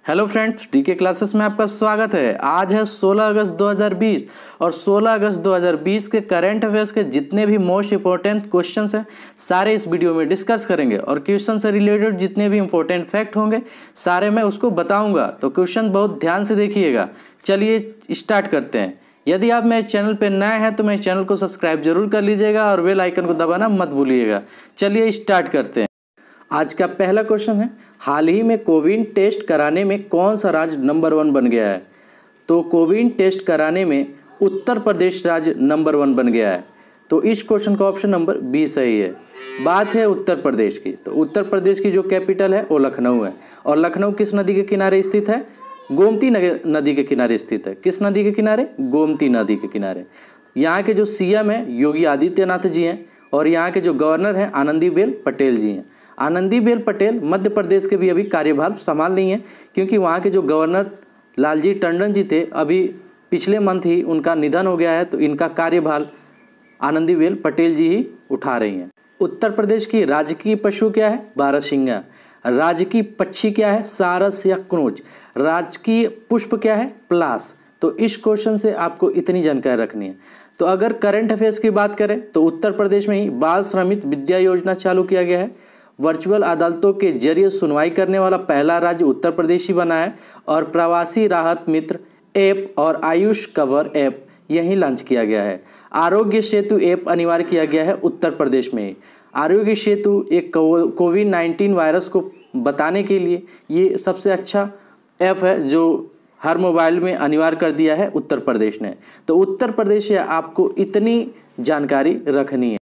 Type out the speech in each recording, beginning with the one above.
Hello friends, DK classes में आपका स्वागत है। आज है 16 अगस्त 2020 और 16 अगस्त 2020 के करंट अफेयर्स के जितने भी मोस्ट इंपॉर्टेंट क्वेश्चंस हैं सारे इस वीडियो में डिस्कस करेंगे और क्वेश्चन से रिलेटेड जितने भी इंपॉर्टेंट फैक्ट होंगे सारे मैं उसको बताऊंगा, तो क्वेश्चन बहुत ध्यान से देखिएगा। चलिए स्टार्ट करते हैं। यदि आप मेरे चैनल पर नए हैं तो मेरे चैनल को सब्सक्राइब जरूर कर लीजिएगा और बेल आइकन को दबाना मत भूलिएगा। चलिए स्टार्ट करते हैं। आज का पहला क्वेश्चन है, हाल ही में कोविन टेस्ट कराने में कौन सा राज्य नंबर 1 बन गया है? तो कोविन टेस्ट कराने में उत्तर प्रदेश राज्य नंबर 1 बन गया है। तो इस क्वेश्चन का ऑप्शन नंबर बी सही है। बात है उत्तर प्रदेश की, तो उत्तर प्रदेश की जो कैपिटल है वो लखनऊ है। और लखनऊ किस नदी के किनारे स्थित है? गोमती नदी के किनारे स्थित है। किस नदी के किनारे? गोमती नदी के किनारे। यहाँ के जो सीएम है योगी आदित्यनाथ जी हैं और यहाँ के जो गवर्नर हैं आनंदीबेन पटेल जी हैं। आनंदीबेन पटेल मध्य प्रदेश के भी अभी कार्यभार संभाल रही हैं, क्योंकि वहाँ के जो गवर्नर लालजी टंडन जी थे अभी पिछले मंथ ही उनका निधन हो गया है, तो इनका कार्यभार आनंदीबेन पटेल जी ही उठा रही हैं। उत्तर प्रदेश की राजकीय पशु क्या है? बारहसिंगा। राजकीय पक्षी क्या है? सारस या क्रोच। राजकीय पुष्प क्या है? पलाश। तो इस क्वेश्चन से आपको इतनी जानकारी रखनी है। तो अगर करंट अफेयर्स की बात करें तो उत्तर प्रदेश में ही बाल श्रमिक विद्या योजना चालू किया गया है। वर्चुअल अदालतों के जरिए सुनवाई करने वाला पहला राज्य उत्तर प्रदेश ही बना है और प्रवासी राहत मित्र ऐप और आयुष कवर ऐप यहीं लॉन्च किया गया है। आरोग्य सेतु ऐप अनिवार्य किया गया है उत्तर प्रदेश में। आरोग्य सेतु एक कोविड-19 वायरस को बताने के लिए ये सबसे अच्छा ऐप है जो हर मोबाइल में अनिवार्य कर दिया है उत्तर प्रदेश ने। तो उत्तर प्रदेश से आपको इतनी जानकारी रखनी है।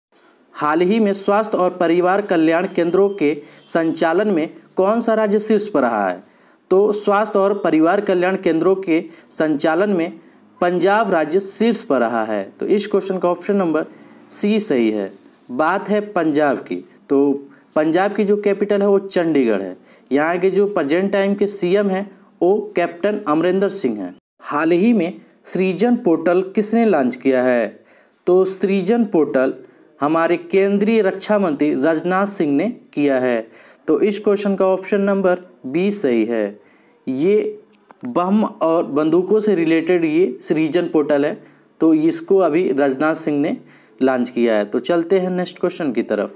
हाल ही में स्वास्थ्य और परिवार कल्याण केंद्रों के संचालन में कौन सा राज्य शीर्ष पर रहा है? तो स्वास्थ्य और परिवार कल्याण केंद्रों के संचालन में पंजाब राज्य शीर्ष पर रहा है। तो इस क्वेश्चन का ऑप्शन नंबर सी सही है। बात है पंजाब की, तो पंजाब की जो कैपिटल है वो चंडीगढ़ है। यहाँ के जो प्रेजेंट टाइम के सीएम हैं वो कैप्टन अमरिंदर सिंह हैं। हाल ही में सृजन पोर्टल किसने लॉन्च किया है? तो सृजन पोर्टल हमारे केंद्रीय रक्षा मंत्री राजनाथ सिंह ने किया है। तो इस क्वेश्चन का ऑप्शन नंबर बी सही है। ये बम और बंदूकों से रिलेटेड ये सृजन पोर्टल है, तो इसको अभी राजनाथ सिंह ने लॉन्च किया है। तो चलते हैं नेक्स्ट क्वेश्चन की तरफ।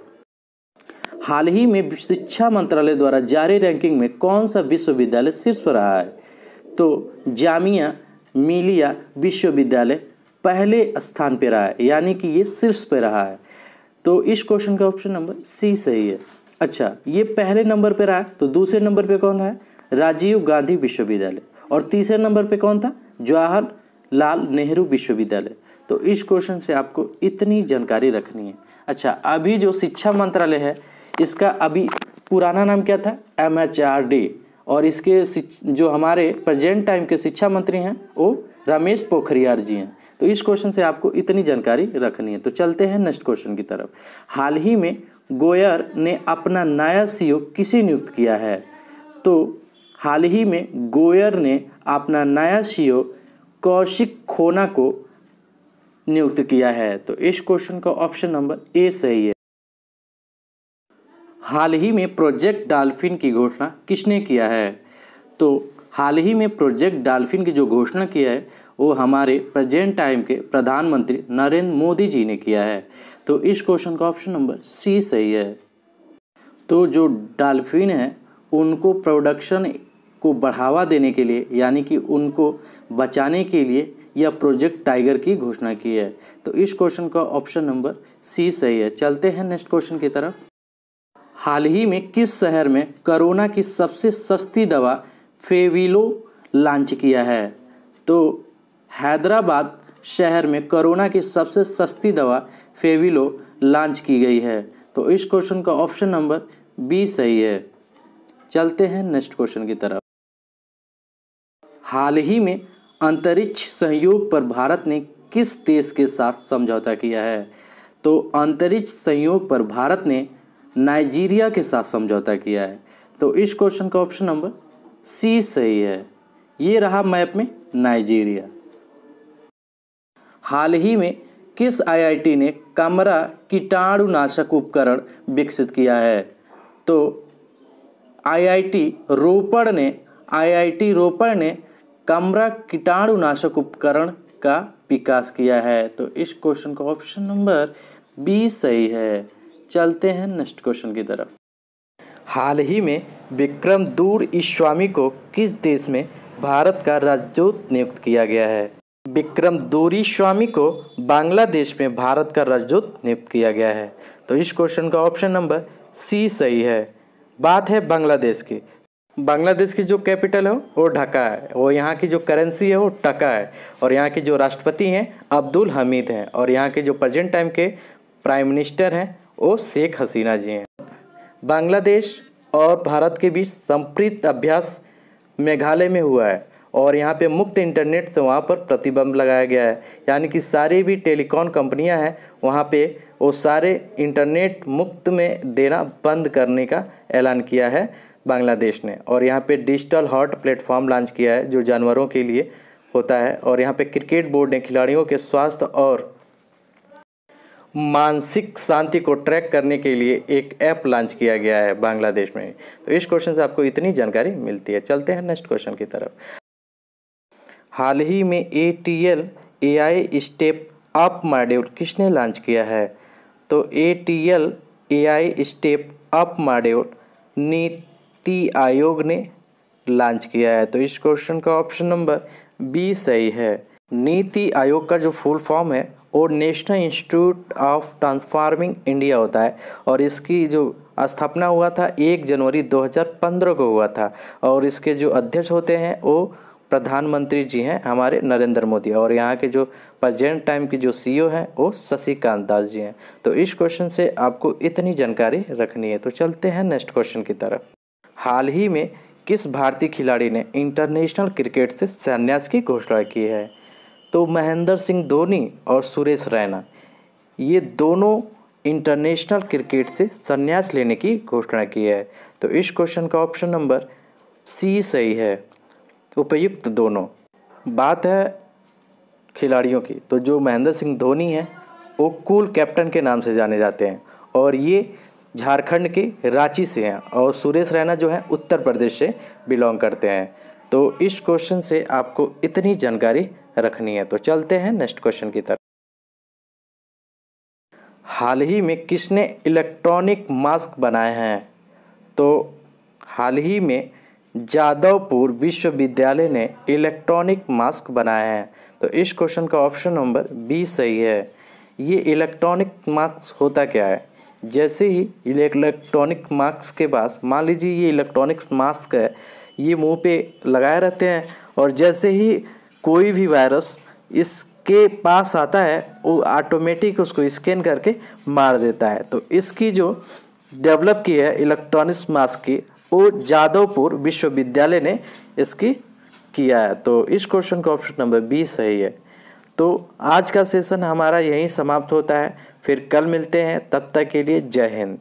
हाल ही में शिक्षा मंत्रालय द्वारा जारी रैंकिंग में कौन सा विश्वविद्यालय शीर्ष पर रहा है? तो जामिया मिलिया विश्वविद्यालय पहले स्थान पर रहा है, यानी कि ये शीर्ष पर रहा है। तो इस क्वेश्चन का ऑप्शन नंबर सी सही है। अच्छा, ये पहले नंबर पे रहा, तो दूसरे नंबर पे कौन है? राजीव गांधी विश्वविद्यालय। और तीसरे नंबर पे कौन था? जवाहरलाल नेहरू विश्वविद्यालय। तो इस क्वेश्चन से आपको इतनी जानकारी रखनी है। अच्छा, अभी जो शिक्षा मंत्रालय है इसका अभी पुराना नाम क्या था? MHRD। और इसके जो हमारे प्रेजेंट टाइम के शिक्षा मंत्री हैं वो रमेश पोखरियाल जी हैं। तो इस क्वेश्चन से आपको इतनी जानकारी रखनी है। तो चलते हैं नेक्स्ट क्वेश्चन की तरफ। हाल ही में गोयर ने अपना नया CEO किसे नियुक्त किया है? तो हाल ही में गोयर ने अपना नया CEO कौशिक खोना को नियुक्त किया है। तो इस क्वेश्चन का ऑप्शन नंबर ए सही है। हाल ही में प्रोजेक्ट डॉल्फिन की घोषणा किसने किया है? तो हाल ही में प्रोजेक्ट डॉल्फिन की जो घोषणा किया है वो हमारे प्रेजेंट टाइम के प्रधानमंत्री नरेंद्र मोदी जी ने किया है। तो इस क्वेश्चन का ऑप्शन नंबर सी सही है। तो जो डॉल्फिन है उनको प्रोडक्शन को बढ़ावा देने के लिए, यानी कि उनको बचाने के लिए यह प्रोजेक्ट टाइगर की घोषणा की है। तो इस क्वेश्चन का ऑप्शन नंबर सी सही है। चलते हैं नेक्स्ट क्वेश्चन की तरफ। हाल ही में किस शहर में कोरोना की सबसे सस्ती दवा फेविलो लॉन्च किया है? तो हैदराबाद शहर में कोरोना की सबसे सस्ती दवा फेविलो लॉन्च की गई है। तो इस क्वेश्चन का ऑप्शन नंबर बी सही है। चलते हैं नेक्स्ट क्वेश्चन की तरफ। हाल ही में अंतरिक्ष सहयोग पर भारत ने किस देश के साथ समझौता किया है? तो अंतरिक्ष सहयोग पर भारत ने नाइजीरिया के साथ समझौता किया है। तो इस क्वेश्चन का ऑप्शन नंबर सी सही है। ये रहा मैप में नाइजीरिया। हाल ही में किस IIT ने कमरा कीटाणुनाशक उपकरण विकसित किया है? तो IIT रोपड़ ने IIT रोपड़ ने कमरा कीटाणुनाशक उपकरण का विकास किया है? तो इस क्वेश्चन का ऑप्शन नंबर बी सही है। चलते हैं नेक्स्ट क्वेश्चन की तरफ। हाल ही में विक्रम दुरईस्वामी को किस देश में भारत का राजदूत नियुक्त किया गया है? विक्रम दुरईस्वामी को बांग्लादेश में भारत का राजदूत नियुक्त किया गया है। तो इस क्वेश्चन का ऑप्शन नंबर सी सही है। बात है बांग्लादेश की। बांग्लादेश की जो कैपिटल है वो ढाका है, और यहाँ की जो करेंसी है वो टका है, और यहाँ के जो राष्ट्रपति हैं अब्दुल हमीद हैं, और यहाँ के जो प्रेजेंट टाइम के प्राइम मिनिस्टर हैं वो शेख हसीना जी हैं। बांग्लादेश और भारत के बीच संप्रीत अभ्यास मेघालय में हुआ है, और यहाँ पे मुक्त इंटरनेट से वहाँ पर प्रतिबंध लगाया गया है, यानी कि सारी भी टेलीकॉम कंपनियाँ हैं वहाँ पे वो सारे इंटरनेट मुफ्त में देना बंद करने का ऐलान किया है बांग्लादेश ने। और यहाँ पे डिजिटल हॉट प्लेटफॉर्म लॉन्च किया है जो जानवरों के लिए होता है, और यहाँ पे क्रिकेट बोर्ड ने खिलाड़ियों के स्वास्थ्य और मानसिक शांति को ट्रैक करने के लिए एक ऐप लॉन्च किया गया है बांग्लादेश में। तो इस क्वेश्चन से आपको इतनी जानकारी मिलती है। चलते हैं नेक्स्ट क्वेश्चन की तरफ। हाल ही में ATL AI step up module किसने लॉन्च किया है? तो ATL AI step up module NITI Aayog ने लॉन्च किया है। तो इस क्वेश्चन का ऑप्शन नंबर बी सही है। नीति आयोग का जो फुल फॉर्म है वो national institute of transforming India होता है, और इसकी जो स्थापना हुआ था 1 जनवरी 2015 को हुआ था, और इसके जो अध्यक्ष होते हैं वो प्रधानमंत्री जी हैं हमारे नरेंद्र मोदी, और यहाँ के जो प्रेजेंट टाइम की जो CEO हैं वो शशिकांत दास जी हैं। तो इस क्वेश्चन से आपको इतनी जानकारी रखनी है। तो चलते हैं नेक्स्ट क्वेश्चन की तरफ। हाल ही में किस भारतीय खिलाड़ी ने इंटरनेशनल क्रिकेट से संन्यास की घोषणा की है? तो महेंद्र सिंह धोनी और सुरेश रैना, ये दोनों इंटरनेशनल क्रिकेट से संन्यास लेने की घोषणा की है। तो इस क्वेश्चन का ऑप्शन नंबर सी सही है, उपयुक्त दोनों। बात है खिलाड़ियों की, तो जो महेंद्र सिंह धोनी हैं वो कूल कैप्टन के नाम से जाने जाते हैं, और ये झारखंड के रांची से हैं, और सुरेश रैना जो है उत्तर प्रदेश से बिलोंग करते हैं। तो इस क्वेश्चन से आपको इतनी जानकारी रखनी है। तो चलते हैं नेक्स्ट क्वेश्चन की तरफ। हाल ही में किसने इलेक्ट्रॉनिक मास्क बनाए हैं? तो हाल ही में जादवपुर विश्वविद्यालय ने इलेक्ट्रॉनिक मास्क बनाए हैं। तो इस क्वेश्चन का ऑप्शन नंबर बी सही है। ये इलेक्ट्रॉनिक मास्क होता क्या है? जैसे ही इलेक्ट्रॉनिक मास्क के पास, मान लीजिए ये इलेक्ट्रॉनिक मास्क है, ये मुंह पे लगाए रहते हैं, और जैसे ही कोई भी वायरस इसके पास आता है वो ऑटोमेटिक उसको स्कैन करके मार देता है। तो इसकी जो डेवलप की है इलेक्ट्रॉनिक मास्क की, वो जादवपुर विश्वविद्यालय ने इसकी किया है। तो इस क्वेश्चन का ऑप्शन नंबर बी सही है। तो आज का सेशन हमारा यहीं समाप्त होता है, फिर कल मिलते हैं, तब तक के लिए जय हिंद।